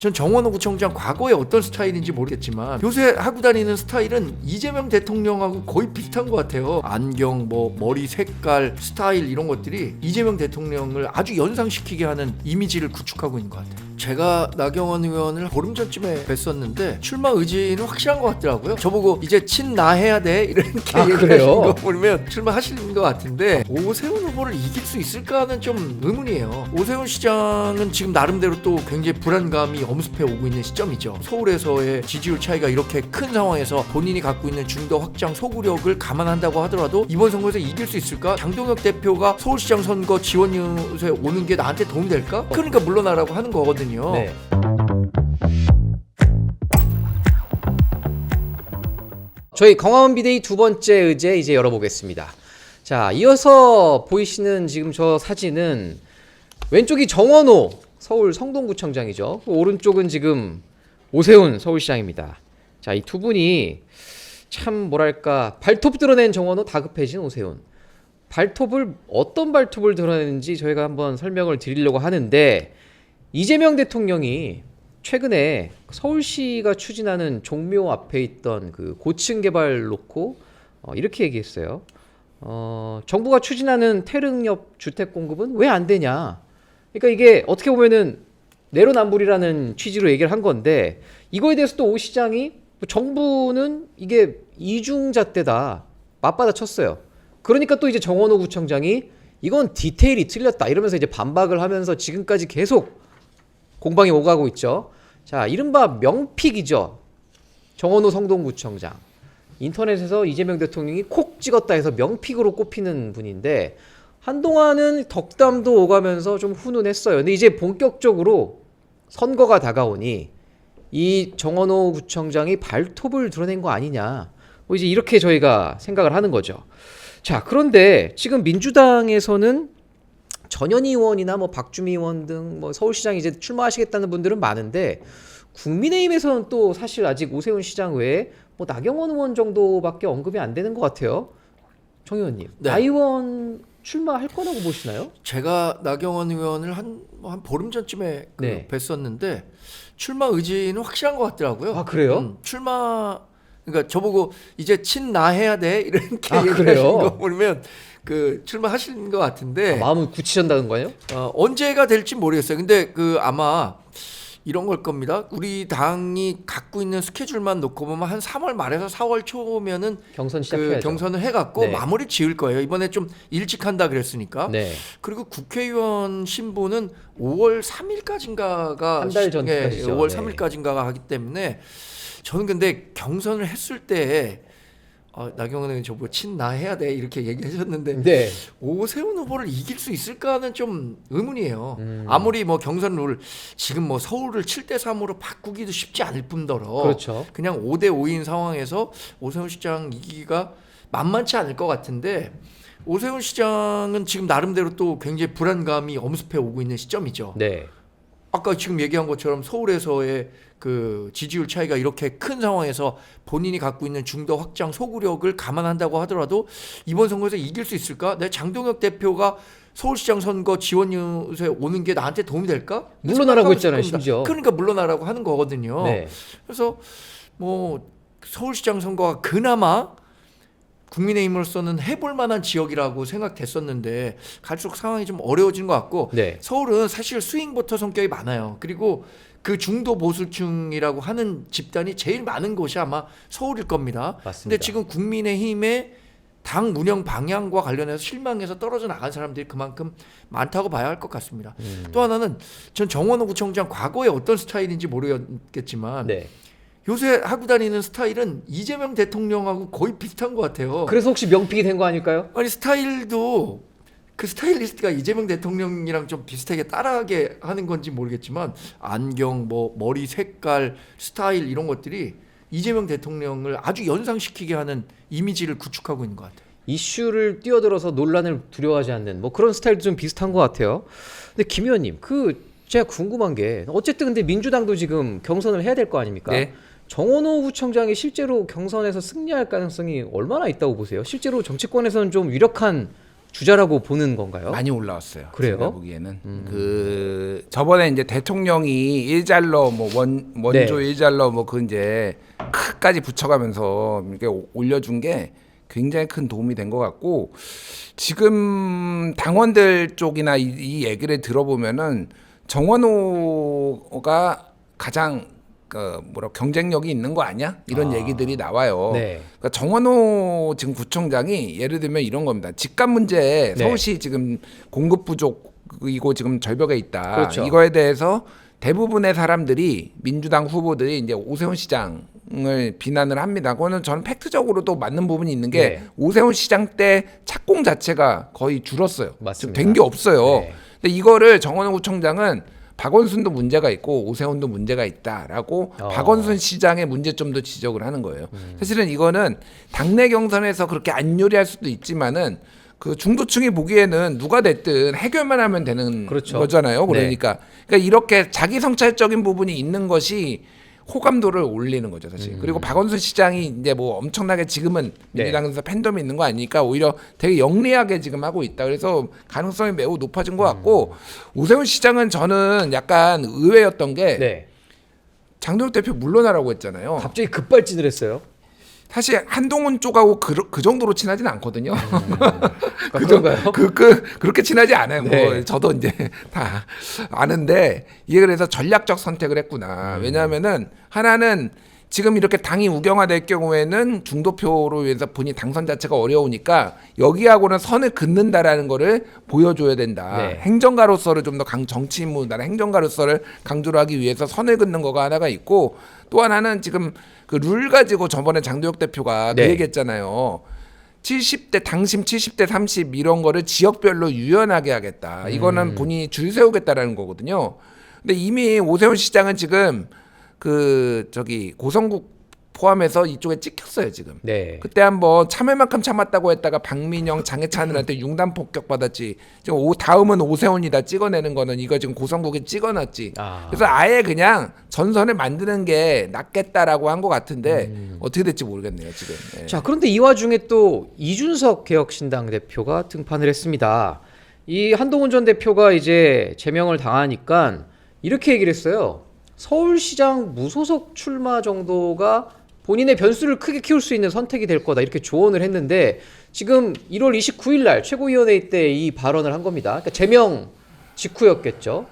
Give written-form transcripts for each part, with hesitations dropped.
전 정원호 구청장 과거에 어떤 스타일인지 모르겠지만 요새 하고 다니는 스타일은 이재명 대통령하고 거의 비슷한 것 같아요. 안경, 뭐 머리 색깔, 스타일 이런 것들이 이재명 대통령을 아주 연상시키게 하는 이미지를 구축하고 있는 것 같아요. 제가 나경원 의원을 보름 전쯤에 뵀었는데 출마 의지는 확실한 것 같더라고요. 저보고 이제 친나해야 돼 이렇게 얘기하시는 거 보면 출마하시는 것 같은데 오세훈 후보를 이길 수 있을까는 좀 의문이에요. 오세훈 시장은 지금 나름대로 또 굉장히 불안감이 엄습해 오고 있는 시점이죠. 서울에서의 지지율 차이가 이렇게 큰 상황에서 본인이 갖고 있는 중도 확장 소구력을 감안한다고 하더라도 이번 선거에서 이길 수 있을까? 장동혁 대표가 서울시장 선거 지원 유세에 오는 게 나한테 도움이 될까? 그러니까 물러나라고 하는 거거든요. 네. 저희 광화문 비대위 두 번째 의제 이제 열어보겠습니다. 자, 이어서 보이시는 지금 저 사진은 왼쪽이 정원호 서울 성동구청장이죠. 오른쪽은 지금 오세훈 서울시장입니다. 자, 이 두 분이 참 뭐랄까 발톱 드러낸 정원호, 다급해진 오세훈. 어떤 발톱을 드러내는지 저희가 한번 설명을 드리려고 하는데, 이재명 대통령이 최근에 서울시가 추진하는 종묘 앞에 있던 그 고층 개발 놓고 이렇게 얘기했어요. 정부가 추진하는 태릉 옆 주택 공급은 왜 안 되냐. 그러니까 이게 어떻게 보면은 내로남불이라는 취지로 얘기를 한 건데, 이거에 대해서 또 오 시장이 정부는 이게 이중잣대다 맞받아 쳤어요. 그러니까 또 이제 정원호 구청장이 이건 디테일이 틀렸다 이러면서 이제 반박을 하면서 지금까지 계속 공방이 오가고 있죠. 자, 이른바 명픽이죠. 정원호 성동구청장. 인터넷에서 이재명 대통령이 콕 찍었다 해서 명픽으로 꼽히는 분인데, 한동안은 덕담도 오가면서 좀 훈훈했어요. 근데 이제 본격적으로 선거가 다가오니 이 정원호 구청장이 발톱을 드러낸 거 아니냐, 뭐 이제 이렇게 저희가 생각을 하는 거죠. 자, 그런데 지금 민주당에서는 전현희 의원이나 뭐 박주미 의원 등 뭐 서울시장 이제 출마하시겠다는 분들은 많은데, 국민의힘에서는 또 사실 아직 오세훈 시장 외에 뭐 나경원 의원 정도밖에 언급이 안 되는 것 같아요. 정 의원님, 네. 나 의원 출마할 거라고 보시나요? 제가 나경원 의원을 한 보름 전쯤에 네. 뵀었는데 출마 의지는 확실한 것 같더라고요. 아, 그래요? 출마, 그러니까 저보고 이제 친나해야 돼 이렇게 아, 얘기하시는 그래요? 거 보면 그 출마하시는 것 같은데 마음을 굳히신다는 거예요? 언제가 될지 모르겠어요. 근데 아마 이런 걸 겁니다. 우리 당이 갖고 있는 스케줄만 놓고 보면 한 3월 말에서 4월 초면은 경선 시작해야죠. 경선을 해갖고 네. 마무리 지을 거예요. 이번에 좀 일찍 한다 그랬으니까. 네. 그리고 국회의원 신분은 5월 3일까지인가가 한달 전까지죠. 5월 네. 3일까지인가가 하기 때문에 저는 근데 경선을 했을 때 나경원 의원이 저보고 친나해야 돼 이렇게 얘기하셨는데 네. 오세훈 후보를 이길 수 있을까는 좀 의문이에요. 아무리 뭐 경선 룰 지금 뭐 서울을 7대3으로 바꾸기도 쉽지 않을 뿐더러 그렇죠. 그냥 5대5인 상황에서 오세훈 시장 이기기가 만만치 않을 것 같은데, 오세훈 시장은 지금 나름대로 또 굉장히 불안감이 엄습해 오고 있는 시점이죠. 네. 아까 지금 얘기한 것처럼 서울에서의 그 지지율 차이가 이렇게 큰 상황에서 본인이 갖고 있는 중도 확장 소구력을 감안한다고 하더라도 이번 선거에서 이길 수 있을까? 내 장동혁 대표가 서울시장 선거 지원 유세에 오는 게 나한테 도움이 될까? 물러나라고 했잖아요, 겁니다. 심지어. 그러니까 물러나라고 하는 거거든요. 네. 그래서 뭐 서울시장 선거가 그나마 국민의힘으로서는 해볼 만한 지역이라고 생각됐었는데 갈수록 상황이 좀 어려워진 것 같고, 네. 서울은 사실 스윙보터 성격이 많아요. 그리고 그 중도 보수층이라고 하는 집단이 제일 많은 곳이 아마 서울일 겁니다. 맞습니다. 근데 지금 국민의힘의 당 운영 방향과 관련해서 실망해서 떨어져 나간 사람들이 그만큼 많다고 봐야 할 것 같습니다. 또 하나는 전 정원호 구청장 과거에 어떤 스타일인지 모르겠지만 네. 요새 하고 다니는 스타일은 이재명 대통령하고 거의 비슷한 것 같아요. 그래서 혹시 명픽이 된 거 아닐까요? 아니 스타일도 그 스타일리스트가 이재명 대통령이랑 좀 비슷하게 따라하게 하는 건지 모르겠지만 안경, 뭐 머리 색깔, 스타일 이런 것들이 이재명 대통령을 아주 연상시키게 하는 이미지를 구축하고 있는 것 같아요. 이슈를 뛰어들어서 논란을 두려워하지 않는 뭐 그런 스타일도 좀 비슷한 것 같아요. 근데 김 의원님, 제가 궁금한 게 어쨌든 근데 민주당도 지금 경선을 해야 될 거 아닙니까? 네. 정원호 구청장이 실제로 경선에서 승리할 가능성이 얼마나 있다고 보세요? 실제로 정치권에서는 좀 유력한 주자라고 보는 건가요? 많이 올라왔어요. 그래요? 제가 보기에는 그 저번에 이제 대통령이 일잘러 뭐 원조 네. 일잘러 뭐 그 이제 크까지 붙여가면서 이렇게 올려준 게 굉장히 큰 도움이 된 것 같고 지금 당원들 쪽이나 이 얘기를 들어보면은 정원호가 가장 경쟁력이 있는 거 아니야? 이런 얘기들이 나와요. 네. 그러니까 정원호 지금 구청장이 예를 들면 이런 겁니다. 집값 문제, 네. 서울시 지금 공급 부족이고 지금 절벽에 있다. 그렇죠. 이거에 대해서 대부분의 사람들이 민주당 후보들이 이제 오세훈 시장을 비난을 합니다. 그거는 저는 팩트적으로도 맞는 부분이 있는 게 네. 오세훈 시장 때 착공 자체가 거의 줄었어요. 맞습니다. 된 게 없어요. 네. 근데 이거를 정원호 구청장은 박원순도 문제가 있고 오세훈도 문제가 있다라고 박원순 시장의 문제점도 지적을 하는 거예요. 사실은 이거는 당내 경선에서 그렇게 안 요리할 수도 있지만은 그 중도층이 보기에는 누가 됐든 해결만 하면 되는 그렇죠. 거잖아요. 네. 그러니까 이렇게 자기 성찰적인 부분이 있는 것이 호감도를 올리는 거죠, 사실. 그리고 박원순 시장이 이제 뭐 엄청나게 지금은 네. 민주당에서 팬덤이 있는 거 아니니까 오히려 되게 영리하게 지금 하고 있다. 그래서 가능성이 매우 높아진 것 같고 오세훈 시장은 저는 약간 의외였던 게 네. 장동혁 대표 물러나라고 했잖아요. 갑자기 급발진을 했어요. 사실 한동훈 쪽하고 그 정도로 친하진 않거든요. 그런가요? 그렇게 친하지 않아요. 뭐 네. 저도 이제 다 아는데 이게 그래서 전략적 선택을 했구나. 왜냐하면은 하나는 지금 이렇게 당이 우경화될 경우에는 중도표로 위해서 본인 당선 자체가 어려우니까 여기하고는 선을 긋는다라는 거를 보여줘야 된다. 네. 행정가로서를 좀 더 정치인보다는 행정가로서를 강조를 하기 위해서 선을 긋는 거가 하나가 있고 또 하나는 지금 그 룰 가지고 저번에 장도혁 대표가 네. 그 얘기했잖아요. 70대 당심 70대 30 이런 거를 지역별로 유연하게 하겠다. 이거는 본인이 줄 세우겠다라는 거거든요. 근데 이미 오세훈 시장은 지금 고성국 포함해서 이쪽에 찍혔어요 지금. 네. 그때 한번 참을 만큼 참았다고 했다가 박민영, 장해찬들한테 융단 폭격 받았지. 지금 다음은 오세훈이다 찍어내는 거는 이거 지금 고성국에 찍어놨지. 그래서 아예 그냥 전선을 만드는 게 낫겠다라고 한 것 같은데 어떻게 될지 모르겠네요 지금. 예. 자, 그런데 이 와중에 또 이준석 개혁신당 대표가 등판을 했습니다. 이 한동훈 전 대표가 이제 제명을 당하니까 이렇게 얘기를 했어요. 서울시장 무소속 출마 정도가 본인의 변수를 크게 키울 수 있는 선택이 될 거다 이렇게 조언을 했는데 지금 1월 29일 날 최고위원회 때 이 발언을 한 겁니다. 그러니까 제명 직후였겠죠.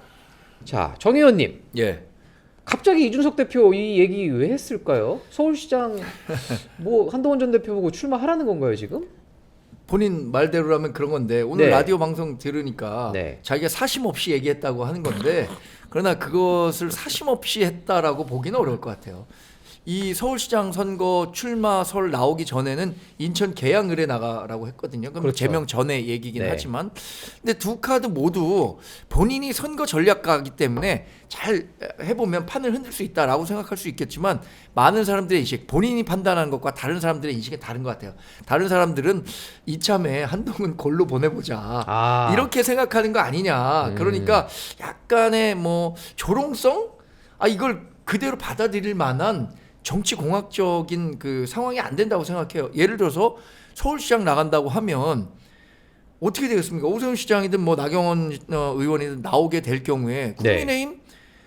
자, 정 의원님. 예. 갑자기 이준석 대표 이 얘기 왜 했을까요? 서울시장 뭐 한동훈 전 대표 보고 출마하라는 건가요 지금? 본인 말대로라면 그런 건데 오늘 네. 라디오 방송 들으니까 네. 자기가 사심 없이 얘기했다고 하는 건데 그러나 그것을 사심 없이 했다라고 보기는 어려울 것 같아요. 이 서울시장 선거 출마설 나오기 전에는 인천 계양을에 나가라고 했거든요. 그럼 그렇죠. 제명 전에 얘기긴 네. 하지만 근데 두 카드 모두 본인이 선거 전략가이기 때문에 잘 해보면 판을 흔들 수 있다라고 생각할 수 있겠지만 많은 사람들의 인식, 본인이 판단하는 것과 다른 사람들의 인식이 다른 것 같아요. 다른 사람들은 이참에 한동훈 골로 보내보자 이렇게 생각하는 거 아니냐. 그러니까 약간의 뭐 조롱성? 이걸 그대로 받아들일 만한 정치 공학적인 그 상황이 안 된다고 생각해요. 예를 들어서 서울시장 나간다고 하면 어떻게 되겠습니까? 오세훈 시장이든 뭐 나경원 의원이든 나오게 될 경우에 국민의힘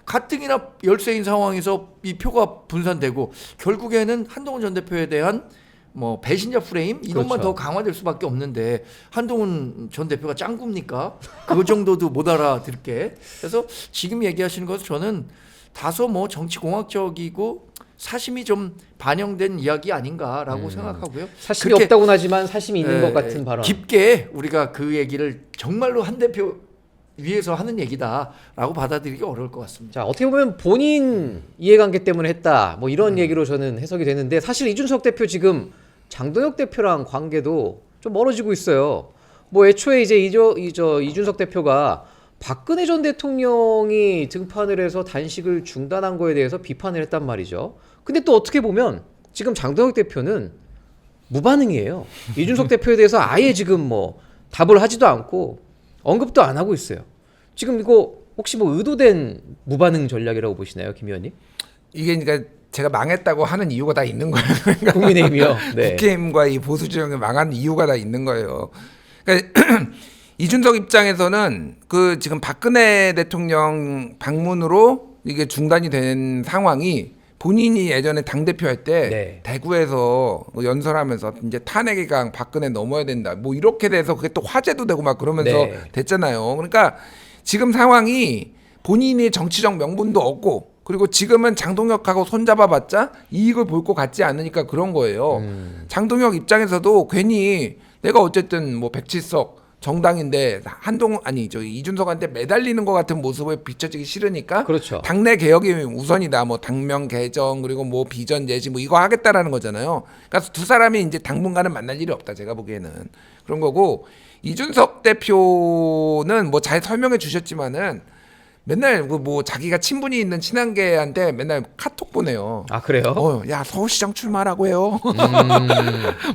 가뜩이나 열세인 상황에서 이 표가 분산되고 결국에는 한동훈 전 대표에 대한 뭐 배신자 프레임 이것만 그렇죠. 더 강화될 수밖에 없는데 한동훈 전 대표가 짱구입니까? 그 정도도 못 알아들게. 그래서 지금 얘기하시는 것은 저는 다소 뭐 정치 공학적이고 사심이 좀 반영된 이야기 아닌가라고 생각하고요. 사심이 그렇게, 없다고는 하지만 사심이 있는 것 같은 발언. 깊게 우리가 그 얘기를 정말로 한 대표 위해서 하는 얘기다라고 받아들이기 어려울 것 같습니다. 자, 어떻게 보면 본인 이해관계 때문에 했다. 뭐 이런 얘기로 저는 해석이 되는데 사실 이준석 대표 지금 장동혁 대표랑 관계도 좀 멀어지고 있어요. 뭐 애초에 이제 이준석 대표가 박근혜 전 대통령이 등판을 해서 단식을 중단한 거에 대해서 비판을 했단 말이죠. 근데 또 어떻게 보면 지금 장동혁 대표는 무반응이에요. 이준석 대표에 대해서 아예 지금 뭐 답을 하지도 않고 언급도 안 하고 있어요. 지금 이거 혹시 뭐 의도된 무반응 전략이라고 보시나요, 김 의원님? 이게 그러니까 제가 망했다고 하는 이유가 다 있는 거예요. 국민의힘이요. 네. 국힘과 이 보수 진영이 망한 이유가 다 있는 거예요. 그러니까 이준석 입장에서는 그 지금 박근혜 대통령 방문으로 이게 중단이 된 상황이 본인이 예전에 당대표 할 때 네. 대구에서 연설하면서 이제 탄핵의 강 박근혜 넘어야 된다. 뭐 이렇게 돼서 그게 또 화제도 되고 막 그러면서 네. 됐잖아요. 그러니까 지금 상황이 본인이 정치적 명분도 없고 그리고 지금은 장동혁하고 손잡아봤자 이익을 볼 것 같지 않으니까 그런 거예요. 장동혁 입장에서도 괜히 내가 어쨌든 뭐 백칠석 정당인데 이준석한테 매달리는 것 같은 모습을 비춰지기 싫으니까 그렇죠. 당내 개혁이 우선이다. 뭐 당명 개정 그리고 뭐 비전 제시 뭐 이거 하겠다라는 거잖아요. 그러니까 두 사람이 이제 당분간은 만날 일이 없다. 제가 보기에는 그런 거고 이준석 대표는 뭐 잘 설명해 주셨지만은 맨날 뭐 자기가 친분이 있는 친한계한테 맨날 카톡 보내요. 아 그래요? 야 서울시장 출마하라고 해요.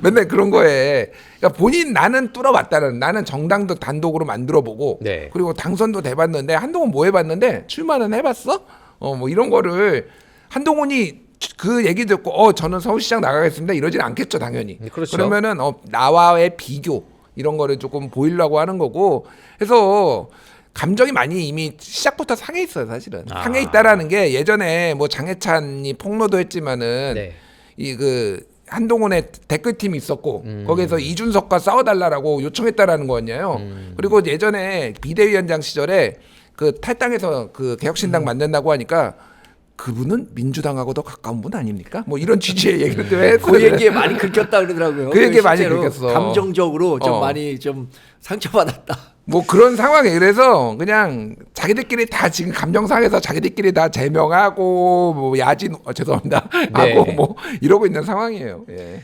맨날 그런 거에. 그러니까 본인 나는 뚫어봤다는 나는 정당도 단독으로 만들어보고 네. 그리고 당선도 돼봤는데 한동훈 뭐 해봤는데 출마는 해봤어? 뭐 이런 거를 한동훈이 그 얘기 듣고 저는 서울시장 나가겠습니다 이러진 않겠죠 당연히. 그렇죠. 그러면은 나와의 비교 이런 거를 조금 보이려고 하는 거고 해서. 감정이 많이 이미 시작부터 상해 있어요, 사실은. 상해 있다라는 게 예전에 뭐 장해찬이 폭로도 했지만은 네. 이 그 한동훈의 댓글팀이 있었고 거기에서 이준석과 싸워달라고 요청했다라는 거였냐요. 그리고 예전에 비대위원장 시절에 그 탈당해서 그 개혁신당 만든다고 하니까 그분은 민주당하고도 가까운 분 아닙니까? 뭐 이런 취지의 얘기를 또 했어요. 그 얘기에 많이 긁혔다 그러더라고요. 그 얘기에 많이 실제로 긁혔어. 감정적으로 좀 많이 좀 상처받았다. 뭐 그런 상황에 그래서 그냥 자기들끼리 다 지금 감정상에서 자기들끼리 다 제명하고 뭐 야진 죄송합니다 네. 하고 뭐 이러고 있는 상황이에요. 예.